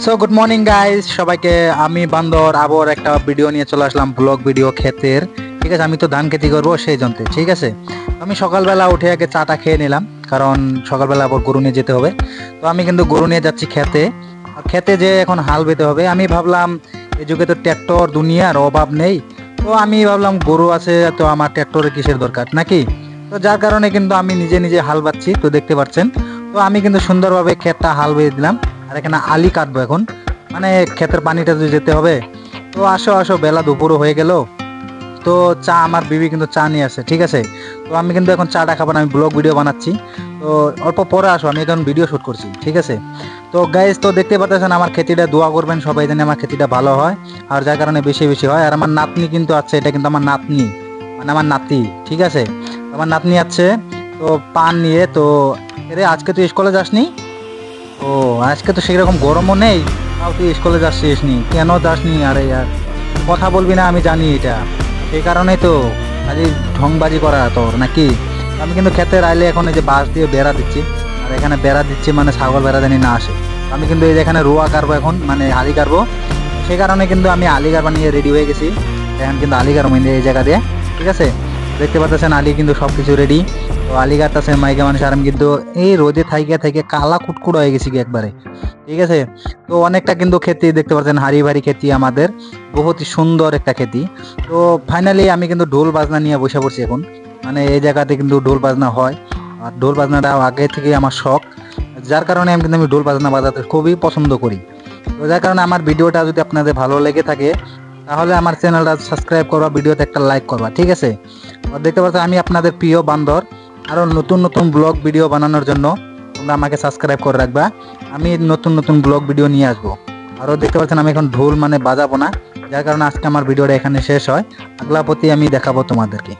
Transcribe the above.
So good morning guys, সবাইকে আমি বান্দর আবার একটা ভিডিও নিয়ে চলে আসলাম, ব্লগ ভিডিও ক্ষেতের। ঠিক আছে, আমি তো ধান খেতি করবো সেই জন্য। ঠিক আছে, আমি সকালবেলা উঠে আগে চাটা খেয়ে নিলাম, কারণ সকালবেলা আবার গরু নিয়ে যেতে হবে। তো আমি কিন্তু গরু নিয়ে যাচ্ছি খেতে। খেতে যে এখন হাল বেতে হবে। আমি ভাবলাম এই যুগে তো ট্র্যাক্টর দুনিয়ার অভাব নেই, তো আমি ভাবলাম গরু আছে তো আমার ট্র্যাক্টরের কিসের দরকার নাকি। তো যার কারণে কিন্তু আমি নিজে নিজে হাল বাচ্ছি, তো দেখতে পাচ্ছেন। তো আমি কিন্তু সুন্দরভাবে ক্ষেতটা হাল বেয়ে দিলাম। আর এখানে আলি কাটবো এখন, মানে ক্ষেতের পানিটা তো যেতে হবে। তো আসো আসো, বেলা দুপুরও হয়ে গেল। তো চা, আমার বিবি কিন্তু চা নিয়ে আসে। ঠিক আছে, তো আমি কিন্তু এখন চাটা খাবো না, আমি ব্লগ ভিডিও বানাচ্ছি। তো অল্প পরে আসো, আমি এখন ভিডিও শুট করছি। ঠিক আছে, তো গাইজ তো দেখতে পাচ্ছেন আমার খেতিটা, দোয়া করবেন সবাই যেন আমার খেতিটা ভালো হয়, আর যার কারণে বেশি বেশি হয়। আর আমার নাতনি কিন্তু আছে, এটা কিন্তু আমার নাতনি, মানে আমার নাতি। ঠিক আছে, আমার নাতনি আছে। তো পান নিয়ে তো, এরে আজকে তুই স্কুলে যাসনি? ও, আজকে তো সেরকম গরমও নেই, তাও তুই স্কুলে যাচ্ছিস নি কেন? যাসনি? আরে ইয়ার, কথা বলবি না আমি জানি এটা, সেই কারণেই তো খালি ঢংবাজি করা তোর নাকি। আমি কিন্তু খেতে আইলে এখন এই যে বাঁশ দিয়ে বেড়া দিচ্ছি, আর এখানে বেড়া দিচ্ছি মানে ছাগল বেড়া জানি না আসে। আমি কিন্তু এই যে এখানে রোয়া কাটবো এখন, মানে আলি কাটবো। সেই কারণে কিন্তু আমি আলি কাটবা নিয়ে রেডি হয়ে গেছি। এখন কিন্তু আলি কাটবো এই জায়গা দিয়ে। ঠিক আছে, দেখতে পাচ্ছেন আলি কিন্তু সব কিছু রেডি। তো আলি কাটতেছে মাইকে মানুষ, আর আমি কিন্তু এই রোদে থাইকে থেকে কালা কুটকুট হয়ে গেছি কি একবারে। ঠিক আছে, তো অনেকটা কিন্তু খেতি দেখতে পাচ্ছেন, হাড়ি ভাড়ি খেতি আমাদের, বহুত সুন্দর একটা খেতি। তো ফাইনালি আমি কিন্তু ঢোল বাজনা নিয়ে বসে পড়ছি এখন, মানে এই জায়গাতে কিন্তু ঢোল বাজনা হয়। আর ঢোল বাজনাটা আগে থেকে আমার শখ, যার কারণে আমি ঢোল বাজনা বাজাতে খুবই পছন্দ করি। তো যার কারণে আমার ভিডিওটা যদি আপনাদের ভালো লেগে থাকে, তাহলে আমার চ্যানেলটা সাবস্ক্রাইব করবা, ভিডিওতে একটা লাইক করবা। ঠিক আছে, আর দেখতে পাচ্ছেন আমি আপনাদের প্রিয় বান্দর। আরও নতুন নতুন ব্লগ ভিডিও বানানোর জন্য তোমরা আমাকে সাবস্ক্রাইব করে রাখবা। আমি নতুন নতুন ব্লগ ভিডিও নিয়ে আসবো। আরও দেখতে পাচ্ছেন আমি এখন ঢোল মানে বাজাবো না, যার কারণে আজকে আমার ভিডিওটা এখানে শেষ হয়। আগলা প্রতি আমি দেখাবো তোমাদেরকে।